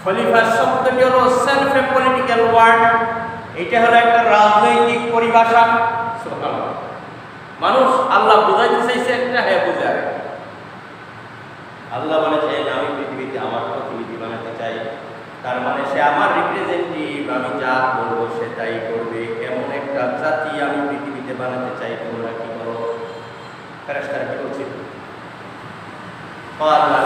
খলিফা শব্দটি হলো self a political word, এটা হলো একটা রাজনৈতিক পরিভাষা। সুবহানাল্লাহ। মানুষ আল্লাহ বুঝাইতে চাইছে একটা, হ্যাঁ বুঝায়। আল্লাহ বলেছেন আমি পৃথিবীতে আমার প্রতিনিধি বানাতে চাই, তার মানে সে আমার রিপ্রেজেন্টেটিভ, আমি যা বলবো সে তাই করবে, এমন একটা জাতি আমি পৃথিবীতে বানাতে চাই। তোমরা কি করো? ফেরেশতারা কি বলছে? আল্লাহ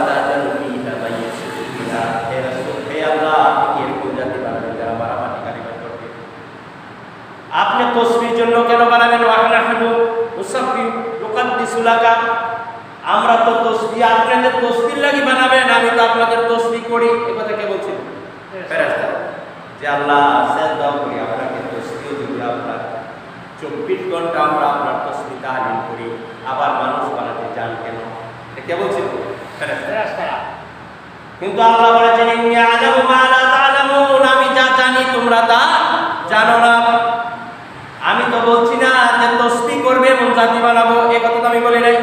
আপনি তসবির জন্য কেন বানাবেন? আমরা তো তসবি, আপনাদের তসবির লাগি বানাবেন, আমি তো আপনাদের তসবি করি। এ কথা কে বলছেন? ফেরেশতারা। যে আল্লাহ সেজদাও করি, আপনাকে তসবিও দিই, আপনার 24 ঘন্টা আমরা আপনার তসবি তাহলিল করি, আবার মানুষ বানাতে চান কেন? এটা কে বলছেন? ফেরেশতারা। কিন্তু আল্লাহ বলেছেন ইন্নী আ'লামু মা লা তা'লামুন, আমি যা জানি তোমরা তা জানো না। আমি তো বলছি না যে তসবিহ করবে এমন জাতি বানাবো, এই কথা তো আমি বলি নাই।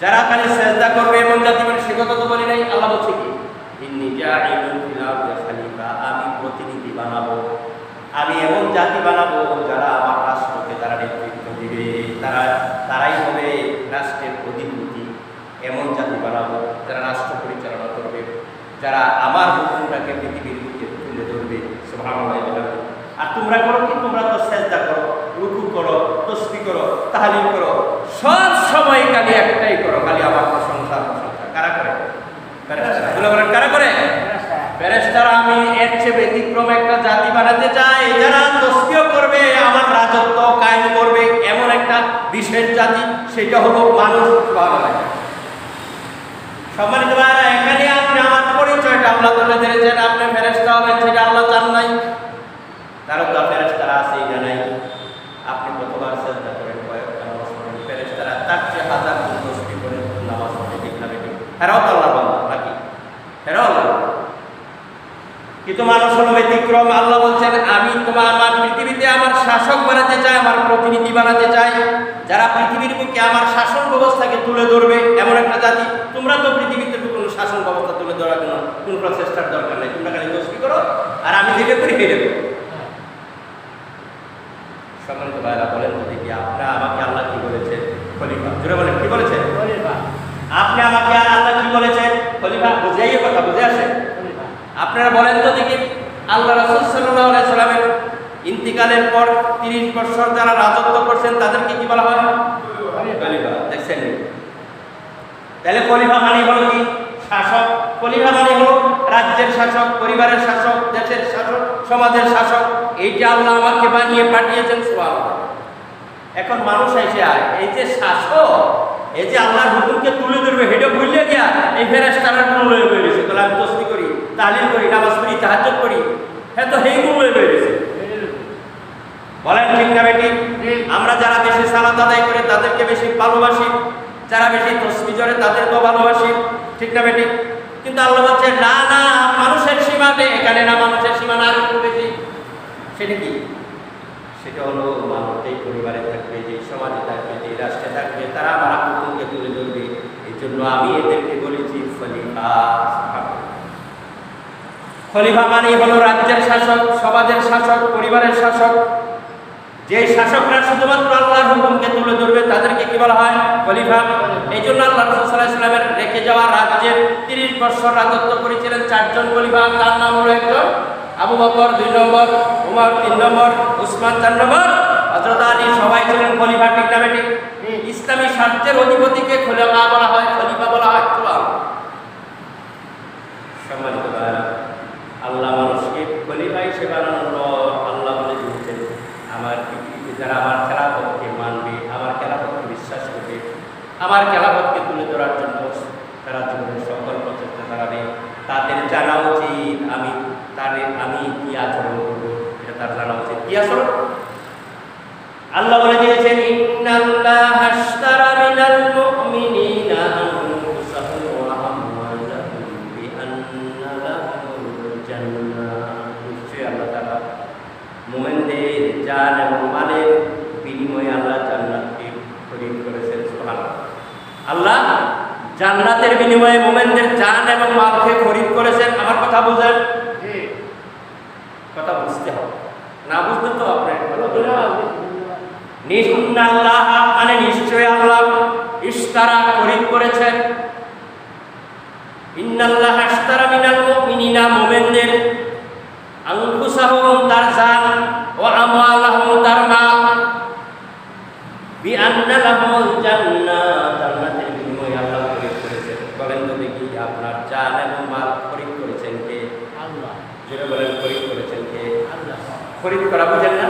যারা খালি সেজদা করবে এমন জাতি মানে সে কথা তো বলি নাই। আল্লাহ বলছে কি ইন্নী জা'ইলুন ফিল আরদি খলিফা, আমি প্রতিনিধি বানাবো, আমি এমন জাতি বানাবো যারা আমার রাষ্ট্রকে তারা নেতৃত্ব দিবে, তারাই হবে রাষ্ট্রের অধিপতি। এমন জাতি বানাবো যারা রাষ্ট্র পরিচালনা করবে, যারা আমার হুকুমটাকে পৃথিবীর বুকে তুলে ধরবে। সুবহানাল্লাহ। আর তোমরা করো কি? তোমরা তো সেজদা করো, রুকু করো, তাসবিহ করো, তাহলিল করো, সব সময় খালি একটাই করো, খালি আমার প্রশংসা। কারা করে? ফেরেশতারা। বলেন কারা করে? ফেরেশতারা। আমি এর চেয়ে ব্যতিক্রম একটা জাতি বানাতে চাই, যারা তাসবিহ করবে, আমার রাজত্ব কায়েম করবে, এমন একটা বিশেষ জাতি, সেটা হলো মানুষ। সম্মানিত ভাইরা, এখানে আপনি আমার পরিচয়টা আল্লাহ তুলে ধরেছেন। আপনি ফেরেশতা হবেন সেটা আল্লাহ চান নাই। তারও তো ফেরেশতারা আছে, এটা নাই। আপনি কতবার সেজদা করেন, কয়েকটা নামাজ পড়েন, ফেরেশতারা তার চেয়ে হাজার গুণ তাসবিহ করেন, নামাজ পড়ে, ঠিক না বেঠিক? এরাও তো আল্লাহর বান্দা নাকি? এরাও আল্লাহ। কিন্তু মানুষ হলো ব্যতিক্রম। আল্লাহ বলছেন আমি আমার পৃথিবীতে আমার শাসক বানাতে চাই, আমার প্রতিনিধি বানাতে চাই, যারা পৃথিবীর বুকে আমার শাসন ব্যবস্থাকে তুলে ধরবে, এমন একটা জাতি। তোমরা তো পৃথিবীতে কোনো শাসন ব্যবস্থা তুলে ধরার জন্য কোনো প্রচেষ্টার দরকার নেই, তোমরা খালি তাসবিহ করো আর আমি যেটা করি হেরে দেবো। সম্মানিত ভাইরা, বলেন তো দেখি আমাকে আল্লাহ কি বলেছেন? খলিফা। জোরে বলেন, কি বলেছেন? খলিফা। আপনি আমাকে আর আল্লাহ কি বলেছেন? খলিফা। বুঝাই কথা, বুঝে আসে? আপনারা বলেন তো দেখি, আল্লাহ রাসূল সাল্লাল্লাহু আলাইহি সাল্লামের ইন্তিকালের পর 30 বছর যারা রাজত্ব করছেন তাদেরকে কি বলা হয়? খলিফা। দেখছেন? তাহলে খলিফা মানে হলো কি? শাসক। খলিফা মানে হলো রাজ্যের শাসক, পরিবারের শাসক, দেশের শাসক, সমাজের শাসক। এইটা আল্লাহ আমাকে বানিয়ে পাঠিয়েছেন। সুবহানাল্লাহ। এখন মানুষ এসে এই যে শাসক, এই যে আল্লাহর হুকুমকে তুলে ধরবে, হেডে ভুলে গিয়া এই ফেরেশতারা গুণ লয়ে বেরিয়েছে। তাহলে আমি তাসবিহ করি, তাহলিল করি, নামাজ পড়ি, তাহাজ্জুদ করি, হ্যাঁ তো সেই গুণ লয়ে বেরিয়েছে। বলেন ঠিক না বেঠিক? আমরা যারা বেশি সালাত আদায় করে তাদেরকে বেশি ভালোবাসি, যারা বেশি তাসবিহ করে তাদেরকেও ভালোবাসি, ঠিক না বেঠিক? কিন্তু আল্লাহ বলছে না না, মানুষের সীমাতে এখানে না, মানুষের সীমানা আর একটু বেশি। সেটা কি? সেটা হলো মানুষ যেই পরিবারে থাকবে, যেই সমাজে থাকবে, যেই রাষ্ট্রে থাকবে, তারা আমার হুকুমকে তুলে ধরবে। এই জন্য আমি এদেরকে বলেছি খলিফা। খলিফা মানে হলো রাজ্যের শাসক, সমাজের শাসক, পরিবারের শাসক। যে শাসকরা শুধুমাত্র আল্লাহর হুকুমকে তুলে ধরবে তাদেরকে কি বলা হয়? খলিফা। এই জন্য আল্লাহ রাসূল সাল্লাল্লাহু আলাইহি ওয়াসাল্লামের রেখে যাওয়া রাজ্যের 30 বছর রাজত্ব করেছিলেন 4 জন খলিফা। তার নাম হলো একজন আবু বকর 2 নম্বর, উমর 3 নম্বর, উসমান 4 নম্বর, হযরত আলী, সবাই ছিলেন খলিফা, ঠিক না বেঠিক? ইসলামী রাজ্যের অধিপতিকে খলিফা বলা হয়, খলিফা বলা হয়। সম্মানিত ভাইরা, আল্লাহ মানুষকে খলিফা হিসেবে বানানোর পর আল্লাহ বলে দিয়েছেন আমার পৃথিবীতে যারা আমার খেলাফতকে মানবে, আমার খেলাফতকে বিশ্বাস করবে, আমার খেলাফতকে তুলে ধরার জন্য তারা জীবনের সকল প্রচেষ্টা চালাবে, তাদের জানা উচিত আমি কি আচরণ করবো, এটা তার জানা উচিত। কি আচরণ? আল্লাহ বলে দিয়েছেন ইন্নাল্লাহা আশতারা মিনাল মুমিনিনা আনফুসাহুম ওয়া আমওয়ালাহুম বিআন্না লাহুমুল জান্নাহ। নিশ্চয়ই আল্লাহ তাআলা মুমিনদের জান এবং মালের বিনিময়ে আল্লাহ জান্নাতকে খরিদ করেছেন। সুবহানাল্লাহ। আল্লাহ জান্নাতের বিনিময়ে মুমিনদের জান এবং মালকে খরিদ করেছেন। আমার কথা বুঝেন? কথা বুঝতে হবে, না বুঝতে তো আপনার নিশ্চিন্নাল্লাহ মানে নিশ্চয় আল্লাহ ইশতারা খরিদ করেছেন। ইন্নাল্লাহ ইশতারা মিনাল মুমিনিনা মুমিনদের আনফুসাহুম তার জান ও আমওয়ালাহুম তার মাল বিআন্না লাহুমুল জান্নাত জান্নাতের বিনিময়ে আল্লাহ খরিদ করেছেন। বলেন তো দেখি আপনার জান এবং মাল খরিদ করেছেন কে? আল্লাহ। যারা বলেন খরিদ করেছেন কে? আল্লাহ। খরিদ করা বুঝেন না?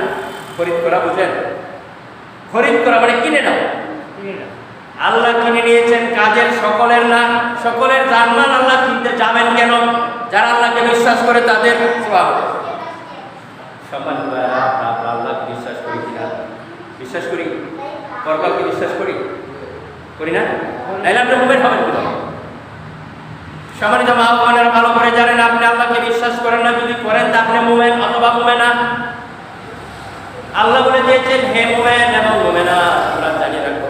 খরিদ করা বুঝেন? খরিদ করা মানে কিনে নাও। আল্লাহ কিনে নিয়েছেন, কাজের সকলের না, সকলের জানমাল আল্লাহ কিনতে যাবেন কেন? যারা আল্লাহকে বিশ্বাস করে তাদের সম্মান। আল্লাহকে বিশ্বাস করি কিনা? বিশ্বাস করি। পরকালকে বিশ্বাস করি? করি না? তাহলে আপনি মুমিন হবেন কিনা? সম্মানিত মা ও বোনেরা, ভালো করে জানেন আপনি আল্লাহকে বিশ্বাস করেন না, যদি করেন তা আপনি মুমিন অথবা মুমিনা। আল্লাহ বলে দিয়েছেন, হে মুমিন এবং মুমিনা, তোমরা জানিয়ে রাখো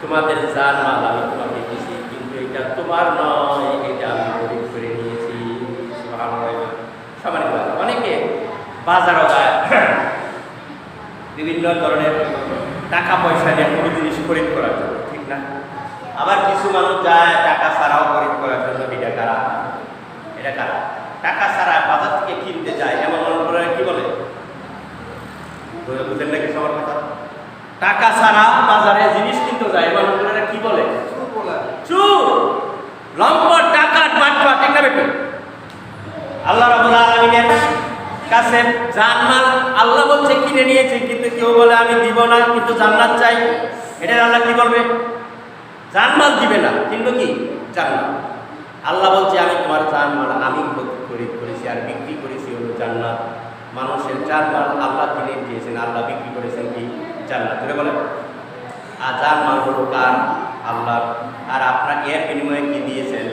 তোমাদের জান মাল আমি তোমাকে দিয়েছি, কিন্তু এটা তোমার নয়, এটা আমি খরিদ করে নিয়েছি। সুবহানাল্লাহ। সম্মানিত অনেকে বাজারও যায় বিভিন্ন ধরনের টাকা পয়সা নিয়ে কোনো জিনিস খরিদ করার জন্য, ঠিক না? আবার কিছু মানুষ যায় টাকা ছাড়াও খরিদ করার জন্য। এটা কারা? এটা কারা? টাকা ছাড়া বাজার থেকে কিনতে যায় এমন মানুষরা কি বলে? বুঝেন নাকি সবার কথা? টাকা ছাড়া বাজারে জিনিস কিনতে যায় এমন মানুষরা কি বলে? চুর, লম্পট, টাকার বাটপা, ঠিক না বেটি? আল্লাহ রাব্বুল আলামিনের কাছে জান্নাত আল্লাহ বলছে কিনে নিয়েছে, কিন্তু কেউ বলে আমি দিব না, কিন্তু জান্নাত চাই। এটা আল্লাহ কি বলবে? জান্নাত দিবে না, কিন্তু কি জান্নাত। আল্লাহ বলছে আমি তোমার জানমাল আমি খরিদ করেছি আর বিক্রি করেছি হলো জান্নাত। মানুষের জানমাল আল্লাহ কিনে দিয়েছেন, আল্লাহ বিক্রি করেছেন কি জান্নাত। এটা বলে আর জানমাল হলো কার? আল্লাহ। আর আপনাকে এর বিনিময়ে কি দিয়েছেন?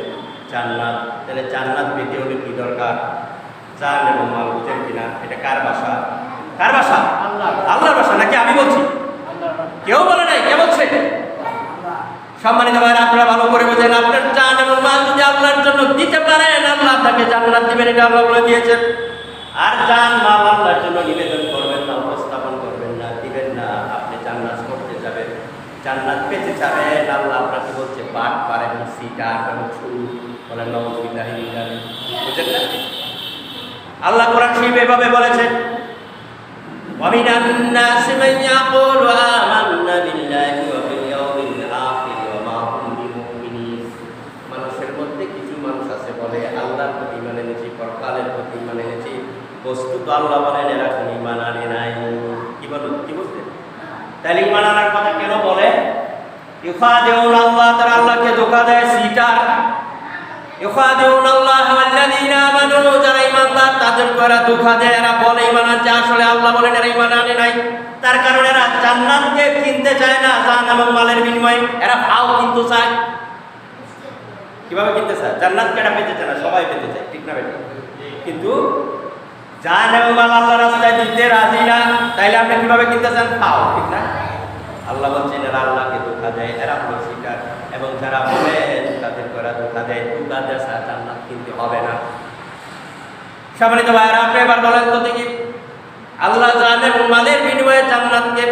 জান্নাত। তাহলে জান্নাত পেতে হলে কি দরকার? জান এবং মাল। বুঝেন কিনা? এটা কার ভাষা? কার ভাষা? আল্লাহর ভাষা। নাকি আমি বলছি? কেউ বলে নাই, কে বলছে? সম্মানিত ভাইরা, আপনারা ভালো করে বোঝেন, আপনার জান এবং মাল যদি আল্লাহর জন্য দিতে পারেন, আল্লাহ আপনাকে জান্নাত দিবেন, এটা আল্লাহ বলে দিয়েছেন। আর জান মাল আল্লাহর জন্য নিবেদন করবেন না, উপস্থাপন করবেন না, দিবেন না, আপনি জান্নাত করতে যাবেন, জান্নাত পেতে যাবেন। আল্লাহ আপনাকে বলছে বাট পার এবং সিটার এবং ছুরি বলেন নাউযুবিল্লাহি মিন যালিক। বুঝেন না? আল্লাহ কোরআন শরীফে এভাবে বলেছেন, ওয়া মিনান নাসি মান ইয়াকুলু আমান্না বিল্লাহি ওয়া বিল ইয়াউমিল আখির ওয়া মা হুম বিমুমিনিন। মানুষের মধ্যে কিছু মানুষ আছে বলে আল্লাহর প্রতি ঈমান এনেছি, পরকালের প্রতি ঈমান এনেছি, বস্তুত আল্লাহ বলেন এরা কোনো ঈমান আনে নাই। কি বলেন? কি বুঝলেন? তাহলে ঈমান আনার কথা কেন বলে? ইউখাদিউন আল্লাহ, তারা আল্লাহকে ধোঁকা দেয়, সিটার। ইউখাদিউন আল্লাহ ওয়াল্লাযীনা আমানু, যারা ঈমানদার তাদের করা ধোঁকা দেয়, এরা বলে ঈমান আনছে, আসলে আল্লাহ বলেন এরা ঈমান আনে নাই। তার কারণে এরা জান্নাতকে কিনতে চায় না, জান এবং মালের বিনিময়ে এরা ফাও কিনতে চায়। কিভাবে কিনতে চায়? জান্নাতকে এরা পেতে চায় না, সবাই পেতে চায়, ঠিক না বেটা? কিন্তু জান এবং মাল আল্লাহর রাস্তায় দিতে রাজি না, তাইলে আপনি কিভাবে কিনতে চান? ফাও, ঠিক না? আল্লাহ বলছেন এরা আল্লাহকে ধোঁকা দেয়, এরা হলো শিকার, এবং যারা বলেন তাদের করা ধোঁকা দেয়, ধোঁকা দেয় জান্নাত কিনতে হবে না। সম্মানিত ভাইরা, আপনি এবার বলেন তো দেখি, আল্লাহ জান এবং মালের বিনিময়ে জান্নাতকে,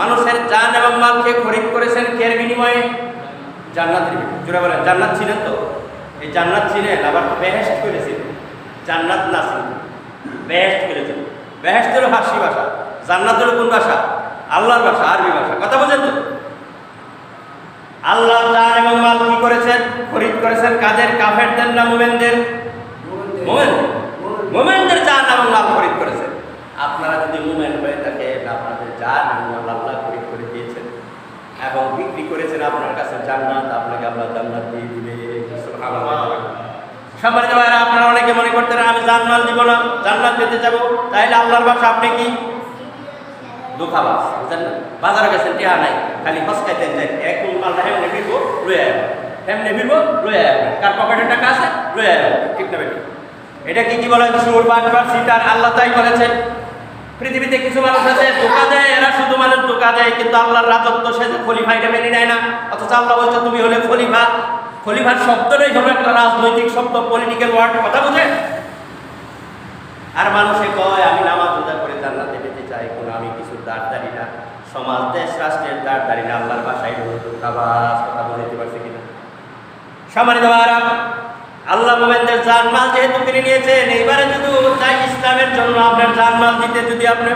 মানুষের জান এবং মালকে খরিদ করেছেন কের বিনিময়ে? জান্নাতের বিনিময়ে। জোরে বলেন, জান্নাত ছিলেন তো? এই জান্নাত ছিলেন, আবার বেহেশত করেছেন। জান্নাত না ছিলেন, বেহেশত করেছেন। বেহেশত হলো ফার্সি ভাষা, জান্নাত হলো কোন ভাষা? আল্লাহর ভাষা, আরবি ভাষা। কথা বোঝেন তো? আল্লাহ জান এবং মাল কি করেছেন? খরিদ করেছেন। কাদের? কাফেরদের না মুমিনদের? মুমিনদের জান এবং মাল খরিদ করেছেন। আপনারা যদি মুমিন হয়ে থাকেন, আপনাদের জান এবং মাল আল্লাহ খরিদ করে দিয়েছেন এবং বিক্রি করেছেন আপনার কাছে জান্নাত, আপনাকে আল্লাহ জান্নাত দিয়ে দিবে। সুবহানাল্লাহ। সম্মানিত ভাইরা, আপনারা অনেকে মনে করতেন আমি জান মাল দিব না, জান্নাত পেতে যাব, তাইলে আল্লাহর ভাষা আপনি কি ধোঁকাবাজ। বুঝলেন না? বাজারে গেছেন, টিহা নাই, খালি ফসকাইতেন যে একদম মালটা হেমনে ফিরবো লয়ে আয়, হেমনে ফিরবো লয়ে আয়, কার পকেটে টাকা আছে লয়ে আয়, ঠিক না বেটি? এটা কি বলেন? সুর, বাটপার, সিটার। আল্লাহ তাই বলেছেন। পৃথিবীতে কিছু মানুষ আছে ধোঁকা দেয়, এরা শুধু মানুষ ধোঁকা দেয়, কিন্তু আল্লাহর রাজত্ব সে খলিফা এটা মেনে নেয় না। অথচ আল্লাহ বলছে তুমি হলে খলিফা, খলিফার শব্দটাই হলো একটা রাজনৈতিক শব্দ, পলিটিক্যাল ওয়ার্ড, কথা বুঝে। আর মানুষে কয় আমি নামাজ রোজা করে জান্নাতে যেতে চাই, কোনো আমি কিছু দাঁড় দাঁড়ি না, সমাজ দেশ রাষ্ট্রের দাঁড় দাঁড়ি না, আল্লাহর বাসায় কথা বলতে পারছে কিনা? সম্মানিত ভাইরা, আল্লাহ মোমেনদের জানমাল যেহেতু কিনে নিয়েছেন, এইবারে যদি চাই ইসলামের জন্য আপনার জানমাল দিতে যদি আপনি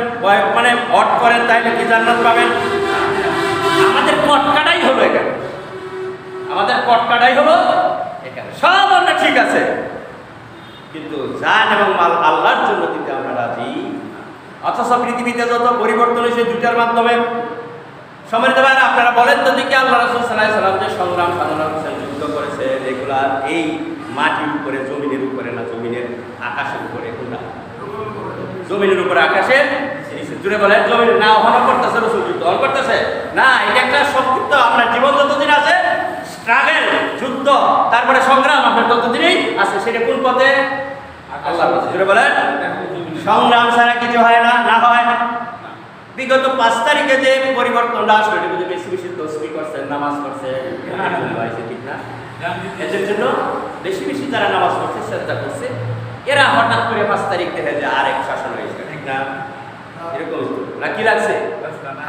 মানে ভোট করেন, তাইলে কি জান্নাত পাবেন? আমাদের কটকাটাই হলো এখানে, আমাদের কটকাটাই হলো এখানে। সব আমরা ঠিক আছে, কিন্তু জান এবং মাল আল্লাহর জন্য দিতে আমরা রাজি। অথচ পৃথিবীতে যত পরিবর্তন হয়েছে দুইটার মাধ্যমে। সম্মানিত ভাইরা, আপনারা বলেন তো দেখি, আল্লাহ রাসূল সাল্লাল্লাহু আলাইহি সাল্লাম যে সংগ্রাম সাধনা করেছেন, যুদ্ধ করেছে, এগুলা এই মাটির উপরে, জমিনের উপরে না, জমিনের আকাশের উপরে? কোনটা? জমিনের উপরে, আকাশের জুড়ে বলেন। জমিনের না অহন করতেছে, রসুল যুদ্ধ অন করতেছে না। এটা একটা সংক্ষিপ্ত, আপনার জীবন যতদিন আছে স্ট্রাগল, যুদ্ধ, তারপরে সংগ্রাম আপনার ততদিনই আছে। সেটা কোন পথে? আল্লাহর পথে। জুড়ে বলেন। সংগ্রাম ছাড়া কিছু হয় না, না হয়। বিগত 5 তারিখে যে পরিবর্তনটা আসলো, এটা যদি বেশি বেশি তসবিহ করছে, নামাজ পড়ছে, ঠিক না? এদের জন্য বেশি বেশি যারা নামাজ পড়ছে, চেষ্টা করছে, এরা হঠাৎ করে 5 তারিখ দেখে যে আরেক শাসন হয়েছে, ঠিক না? এরকম না, কি লাগছে?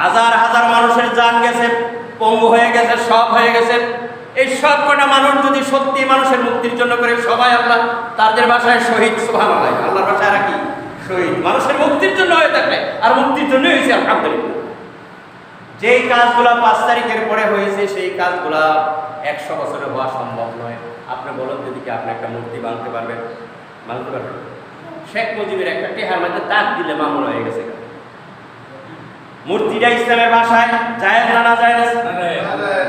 হাজার হাজার মানুষের জান গেছে, পঙ্গু হয়ে গেছে, সব হয়ে গেছে। এই সব কটা মানুষ যদি সত্যি মানুষের মুক্তির জন্য করে, সবাই আল্লাহ তাদের ভাষায় শহীদ, সুবহানাল্লাহ, আল্লাহর ভাষায় আর কি শহীদ, মানুষের মুক্তির জন্য হয়ে থাকলে, আর মুক্তির জন্য হয়েছে আলহামদুলিল্লাহ। যেই কাজগুলা 5 তারিখের পরে হয়েছে, সেই কাজগুলা 100 বছরে হওয়া সম্ভব নয়। আপনি বলেন যদি কি আপনি একটা মূর্তি বানাতে পারবেন? বানাতে পারবেন? শেখ মুজিবের একটা টেহার মধ্যে দাগ দিলে মামলা হয়ে গেছে। মূর্তিটা ইসলামের ভাষায় জায়েজ না, না জায়েজ?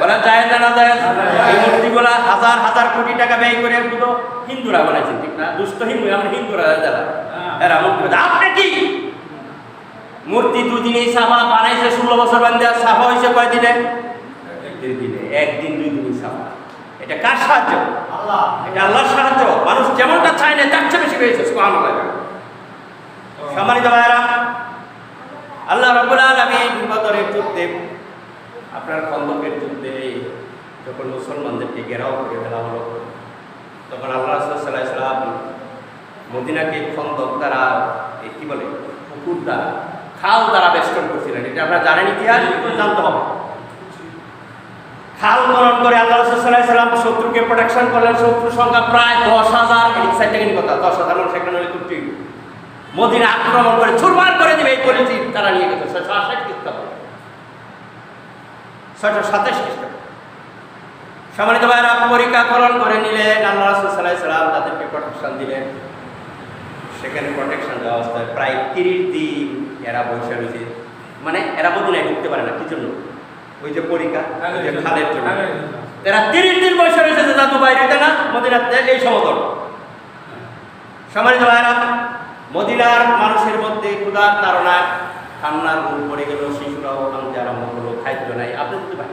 বলা জায়েজ না, না জায়েজ? এই মূর্তিগুলা হাজার হাজার কোটি টাকা ব্যয় করে পুরো হিন্দুরা বানাইছেন, ঠিক না? দুষ্ট হিন্দু, আমরা হিন্দুরা যারা, এরা মূর্তি। আপনি কি মূর্তি দুদিনেই সাফা বানাইছে, 16 বছর বান্ধে, সাফা হয়েছে কয় দিনে? 2 দিনে, 1 দিন 2 দিনই সাফা। এটা কার সাহায্য? আল্লাহ। এটা আল্লাহর সাহায্য। মানুষ যেমনটা চায় না, তার চেয়ে বেশি পেয়েছে, সুবহানাল্লাহ। সম্মানিত ভাইরা, আল্লাহ রাব্বুল আলামিন বদরের যুদ্ধে, আপনার খন্দকের যুদ্ধে যখন মুসলমানদেরকে ঘেরাও করে ফেলা হলো, তখন আল্লাহ রাসূল সাল্লাল্লাহু আলাইহি ওয়াসাল্লাম মদিনাকে খন্দক দ্বারা, কি বলে, পুকুর দ্বারা, খাল দ্বারা বেষ্টন করছিলেন। এটা আপনারা জানেন, ইতিহাস জানতে হবে। খাল খনন করে আল্লাহ রাসূল সাল্লাল্লাহু আলাইহি ওয়াসাল্লাম শত্রুকে প্রোটেকশন করলেন। শত্রুর সংখ্যা প্রায় 10,000, এই সাইডে কথা 10,000 মানুষ এখানে হলে কুটি মদিনা আক্রমণ করে চুরমার করে দিবে, এই পলিসি তারা নিয়ে গেছে 660 খ্রিস্টাব্দে, 627 খ্রিস্টাব্দে। সম্মানিত ভাইরা, পরীক্ষা খনন করে নিলেন, আল্লাহ রাসূল সাল্লাল্লাহু আলাইহি ওয়াসাল্লাম তাদেরকে প্রোটেকশন দিলেন। সেখানে প্রোটেকশন দেওয়া অবস্থায় প্রায় 30 দিন এরা বসে রয়েছে, মানে এরা মদিনায় ঢুকতে পারে না। কি জন্য? ওই যে পরীক্ষা, ওই যে খালের জন্য। এরা 30 দিন বসে রয়েছে যে জাদু বাইরেতে না, মদিনাতে এই সমতল। সম্মানিত ভাইরা, মদিনার মানুষের মধ্যে ক্ষুধার তাড়না, কান্নার ঘুম পড়ে গেল, শিশুরাও কাঁদতে আরম্ভ করলো, খাইতে নাই। আপনি যদি ভাই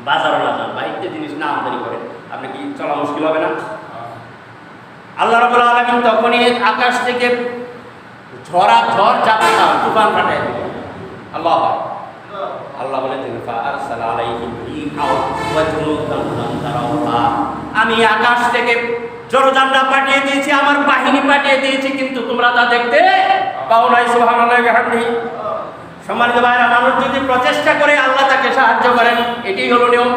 বাজারও না যান, বাইরে জিনিস না আমদানি করেন, আপনি কি চলা মুশকিল হবে না? আল্লাহ রাব্বুল আলামিন তখনই আকাশ থেকে ঝড় ঝাপটা, তুফান পাঠায় দিলেন। আল্লাহ বলেছেন, ফাআরসালা আলাইহিম রিহা ওয়া জুনুদান লাম তারাউহা, আমি আকাশ থেকে জড়জান্ডা পাঠিয়ে দিয়েছি, আমার বাহিনী পাঠিয়ে দিয়েছি, কিন্তু তোমরা তা দেখতে পাও নাই। সুবহানাল্লাহি ওয়া বিহামদিহি। সম্মানিত ভাইরা, মানুষ যদি প্রচেষ্টা করে আল্লাহ তাকে সাহায্য করেন, এটাই হলো নিয়ম।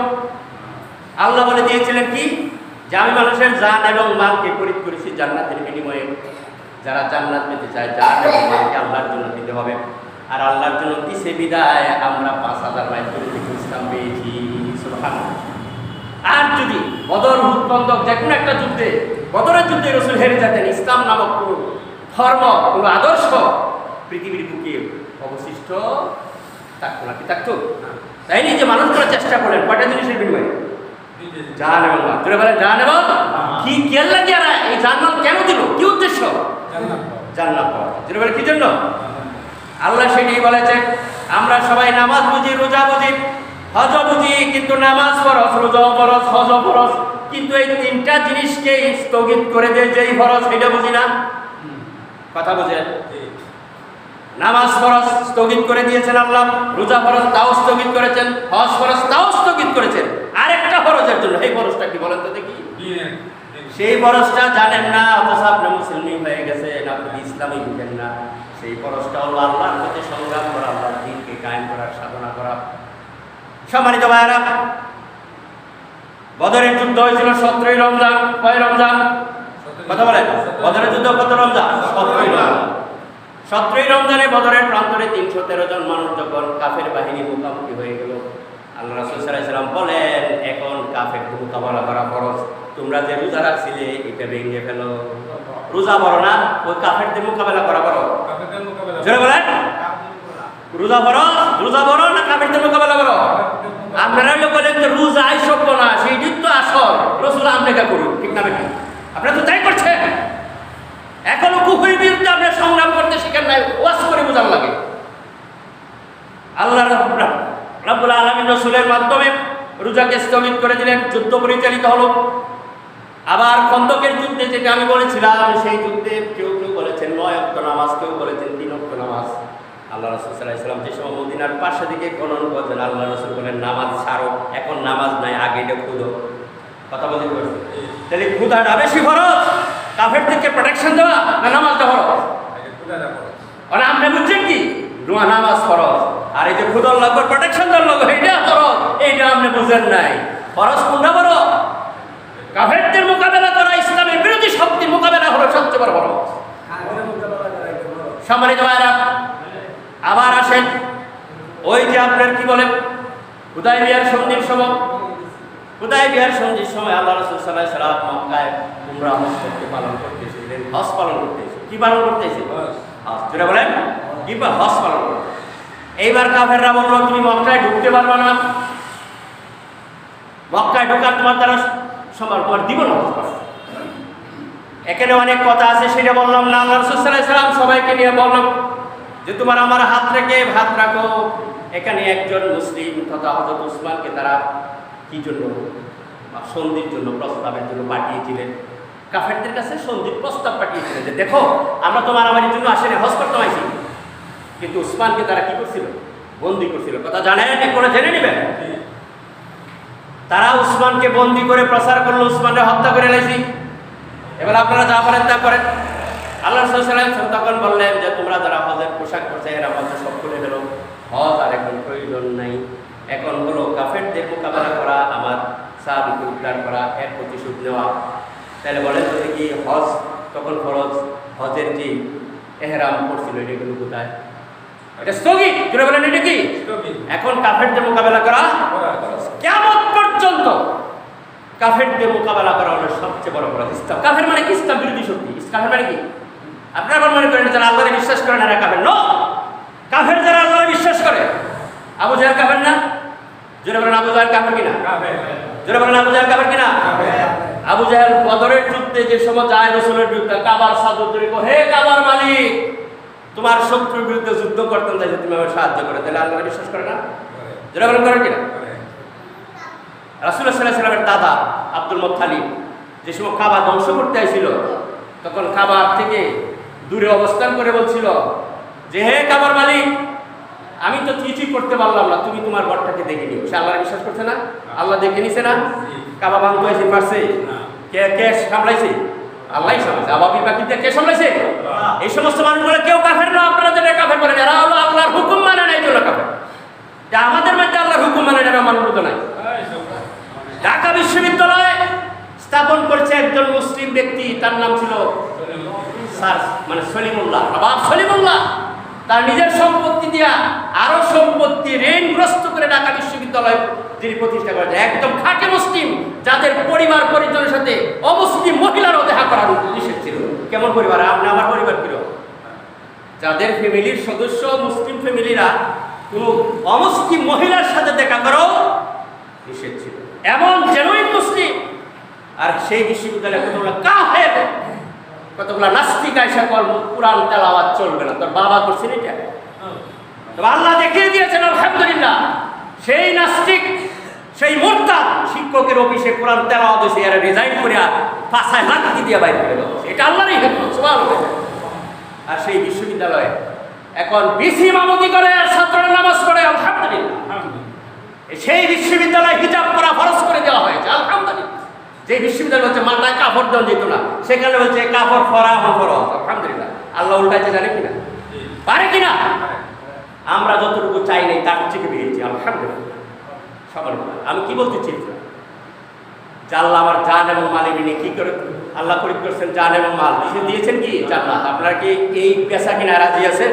আল্লাহ বলে দিয়েছিলেন কি, যে আমি মানুষের জান এবং মালকে খরিদ করেছি জান্নাতের বিনিময়ে। যারা জান্নাত পেতে চায়, জান এবং মালকে আল্লাহর জন্য দিতে হবে। আর আল্লাহর জন্য দিছে বিদায় আমরা 5,000 মাইল করে ইসলাম পেয়েছি। সুবহানাল্লাহ। আর যদি বদর, হুদ, খন্দক, যে কোনো একটা যুদ্ধে, বদরের যুদ্ধে রাসূল হেরে যেতেন, ইসলাম নামক কোনো ধর্ম, কোনো আদর্শ পৃথিবীর বুকে অবশিষ্ট থাকতো না। কি থাকতো? তাই নিয়ে যে মানুষগুলো চেষ্টা করেন, কয়টা জিনিসের বিনিময়ে? জান এবং মাল। তোরা বলেন জান এবং কি, কেন লাগে আর এই জান্নাত কেন দিল? কি উদ্দেশ্য? জান্নাত পাওয়া। তোরা বলেন কি জন্য? আল্লাহ সেটাই বলেছে, আমরা সবাই নামাজ বুঝি, রোজা বুঝি, হজ বুঝি, কিন্তু নামাজ ফরজ, রোজা ফরজ, হজ ফরজ, কিন্তু এই 3টা জিনিসকে স্থগিত করে দেয় যেই ফরজ, সেটা বুঝি না। কথা বুঝেন? নামাজ ফরজ স্থগিত করে দিয়েছেন আল্লাহ, রোজা ফরজ তাও স্থগিত করেছেন, হজ ফরজ তাও স্থগিত করেছেন। আরেকটা ফরজের জন্য। এই ফরজটা কি বলেন তো দেখি? সেই ফরজটা জানেন না, অথচ আপনি মুসলিম হয়ে গেছেন, আপনি ইসলামই বুঝেন না। সেই ফরজটা হলো আল্লাহর প্রতি সংগ্রাম করা, আল্লাহর দ্বীনকে কায়েম করার সাধনা করা। সম্মানিত ভাইয়েরা, বদরের যুদ্ধ হয়েছিল 17ই রমজান। কয় রমজান? কথা বলেন। বদরের যুদ্ধ কত রমজান? 17ই রমজান। 17ই রমজানে বদরের প্রান্তরে 313 জন মানুষ যখন কাফের বাহিনী মুখোমুখি হয়ে গেল, আল্লাহ রাসূল সাল্লাল্লাহু আলাইহি ওয়াসাল্লাম বলেন, এখন কাফের মোকাবেলা করা ফরজ। তোমরা যে রোজা রাখছিলে এটা ভেঙে ফেলো। রোজা বড় না, ওই কাফেরদের মোকাবেলা করা বড়? জোরে বলেন। রোজা বড়? রোজা বড় না কাফেরদের মোকাবেলা বড়? আপনারা বলেন যে রোজা আইসব না, সেই দিন তো আসল। রাসূল আপনাকে করুন, ঠিক না নাকি? আপনারা তো তাই করছেন। এখনো কুফরির বিরুদ্ধে আপনি সংগ্রাম করতে শিখেন নাই, ওয়াজ করে বোঝার লাগে। আল্লাহ রাব্বুল আলামিন রাসূলের মাধ্যমে রোজাকে স্থগিত করে দিলেন, যুদ্ধ পরিচালিত হলো। আবার খন্দকের যুদ্ধে, যেটা আমি বলেছিলাম, সেই যুদ্ধে কেউ কেউ বলেছেন 9 ওয়াক্ত নামাজ, কেউ বলেছেন 3 ওয়াক্ত নামাজ। আল্লাহ রাসূল সাল্লাল্লাহু আলাইহি ওয়াসাল্লাম যে সময় মদিনার পাশে দিকে খনন করছেন, আল্লাহ রাসূল বলেন নামাজ ছাড়ো, এখন নামাজ নাই, আগে এটা খুঁজো। কথা বলতে পারছি? তাহলে খুদাটা বেশি ফরজ, কাফের থেকে প্রোটেকশন দেওয়া না নামাজটা ফরজ? আর আপনি বুঝছেন কি নামাজ ফরজ, আর এই যে খুদার লাগবে প্রোটেকশন দেওয়ার লাগবে এইটা ফরজ, এইটা আপনি বুঝেন নাই। ফরজ কোনটা বড়? কাফেরদের মোকাবেলা করা, ইসলামের বিরোধী শক্তির মোকাবেলা হলো সবচেয়ে বড় ফরজ। সম্মানিত ভাইরা, আবার আসেন ওই যে আপনার কি বলেন হুদায়বিয়ার সন্ধির সময়। হুদায়বিয়ার সন্ধির সময় আল্লাহ রাসূল সাল্লাল্লাহু আলাইহি ওয়াসাল্লাম মক্কায় উমরা হজ করতে পালন করতেছিলেন। হজ পালন করতেছিলেন। কি পালন করতেছিলেন? হজ। যেটা বলেন কি হজ পালন করতে। এইবার কাফেররা বলল, তুমি মক্কায় ঢুকতে পারবে না, মক্কায় ঢোকার তোমার দ্বারা সম্ভব, তোমার দিব না হজ করা। এখানে অনেক কথা আছে, সেটা বললাম না। আল্লাহ রাসূল সাল্লাল্লাহু আলাইহি ওয়াসাল্লাম সবাইকে নিয়ে বললাম যে তোমার আমার হাত রেখে হাত রাখো। এখানে একজন মুসলিম তথা হযরত উসমানকে তারা কি জন্য? সন্ধির জন্য, প্রস্তাবের জন্য পাঠিয়েছিলেন। কাফেরদের কাছে সন্ধির প্রস্তাব পাঠিয়েছিলেন যে দেখো, আমরা তো মারামারির জন্য আসেনি, হজ করতে আইছি। কিন্তু উসমানকে তারা কি করছিল? বন্দী করছিল। কথা জানেন? করে জেনে নেবেন। তারা উসমানকে বন্দী করে প্রচার করলো, উসমানকে হত্যা করে লাইছি। এবার আপনারা যা পারেন তা করেন। আল্লাহ রাসূল সাল্লাল্লাহু আলাইহি ওয়াসাল্লাম তখন বললেন যে তোমরা যারা হজের পোশাক পরছে এরা হজে সব খুলে ফেলো, হজ আর এখন প্রয়োজন নাই। এখন হলো কাফেরদের মোকাবেলা করা, আমার সাহাবীকে উদ্ধার করা, এর প্রতিশোধ নেওয়া। তাহলে বলেন তো দেখি, হজ তখন ফরজ, হজের যে এহরাম পড়ছিল এটা কিন্তু কোথায়? এটা স্থগিত। জোরে বলেন এটা কি? এখন কাফেরদের মোকাবেলা করা কিয়ামত পর্যন্ত কাফেরদের মোকাবেলা করা হলো সবচেয়ে বড় অপরাধ। ইসলাম কাফের মানে কি? ইসলাম বিরোধী শক্তি। কাফের মানে কি? আপনারা মনে করেন যারা আল্লাহকে বিশ্বাস করে না এরা কাফের? নো, কাফের যারা আল্লাহকে বিশ্বাস করে। আবু জাহেল কাফের না? জোরে বলেন আবু জাহেল কাফের কিনা? জোরে বলেন আবু জাহেল কাফের কিনা? আবু জাহেল বদরের যুদ্ধে যে সময় যায় রাসূলের বিরুদ্ধে, কাবার চাদর ধরে কয়, হে কাবার মালিক, তোমার শত্রুর বিরুদ্ধে যুদ্ধ করতেন চাইছে, তুমি আমাকে সাহায্য করে। তাহলে আল্লাহকে বিশ্বাস করে না? জোরে বলেন করেন কিনা? রাসূলুল্লাহ সাল্লাল্লাহু আলাইহি ওয়াসাল্লামের দাদা আব্দুল মুত্তালিব যে সময় কাবা ধ্বংস করতে আসছিল, তখন কাবার থেকে দূরে অবস্থান করে বলছিল যে হে কাবার মালিক, আমি তো কিছুই করতে পারলাম না, তুমি তোমার ঘরটাকে দেখে নিও। সে আল্লাহ বিশ্বাস করছে না? আল্লাহ দেখে নিছে না? কাবা ভাঙতে আসে পারছে? কে সামলাইছে? আল্লাহই সামলাইছে। আবাবিল বাকিতে কে সামলাইছে? এই সমস্ত মানুষগুলো কেউ কাফের না, আপনারা যারা কাফের বলেন এরা হলো আল্লাহর হুকুম মানে না, এই জন্য কাফের। যা আমাদের মধ্যে আল্লাহর হুকুম মানে এরা মানবত নাই। ঢাকা বিশ্ববিদ্যালয় স্থাপন করেছে একজন মুসলিম ব্যক্তি, তার নাম ছিল স্যার মানে সলিমুল্লাহ, নবাব সলিমুল্লাহ। তার নিজের সম্পত্তি দিয়া আরো সম্পত্তি ঋণগ্রস্ত করে ঢাকা বিশ্ববিদ্যালয় যিনি প্রতিষ্ঠা করেছেন, একদম খাঁটি মুসলিম, যাদের পরিবার পরিজনের সাথে অমুসলিম মহিলারও দেখা করার নিষেধ ছিল। কেমন পরিবার? আপনি আমার পরিবার ছিল, যাদের ফ্যামিলির সদস্য মুসলিম ফ্যামিলিরা কোনো অমুসলিম মহিলার সাথে দেখা করাও নিষেধ ছিল। এমন জেনুইন মুসলিম, আর সেই বিশ্ববিদ্যালয়ে কতগুলো কাফের, কতগুলো নাস্তিক আইসা কর্ম, কুরআন তেলাওয়াত চলবে না। তোর বাবা করছেন এটা? তবে আল্লাহ দেখিয়ে দিয়েছেন আলহামদুলিল্লাহ, সেই নাস্তিক, সেই মুরতাদ শিক্ষকের অফিসে কোরআন তেলাওয়াত হয়েছে, এরা রিজাইন করে পাছায় লাঠি দিয়ে বাইরে করে দেওয়া, এটা আল্লাহরই হিকমত, সুবহানাল্লাহ। আর সেই বিশ্ববিদ্যালয়ে এখন বিসি ইমামতি করে আর ছাত্ররা নামাজ পড়ে, আলহামদুলিল্লাহ। সেই বিশ্ববিদ্যালয়ে হিজাব করা ফরজ করে দেওয়া হয়েছে। যে বিশ্ববিদ্যালয় হচ্ছে মাথায় কাপড় দেওয়া যেত না, সেখানে হচ্ছে কাপড় ফরাহ ফরজ। আলহামদুলিল্লাহ, আল্লাহ উল্টাইতে জানে কিনা, পারে কিনা? আমরা যতটুকু চাই নাই তার থেকে পেয়েছি, আলহামদুলিল্লাহ। সবার আমি কি বলতে চেয়েছিলাম যে আল্লাহ আমার জান এবং মাল এমনি কি করে আল্লাহ করিম করছেন, জান এবং মাল দিয়েছেন কি জান্নাত। আপনারা কি এই পেশা কিনা রাজি আছেন?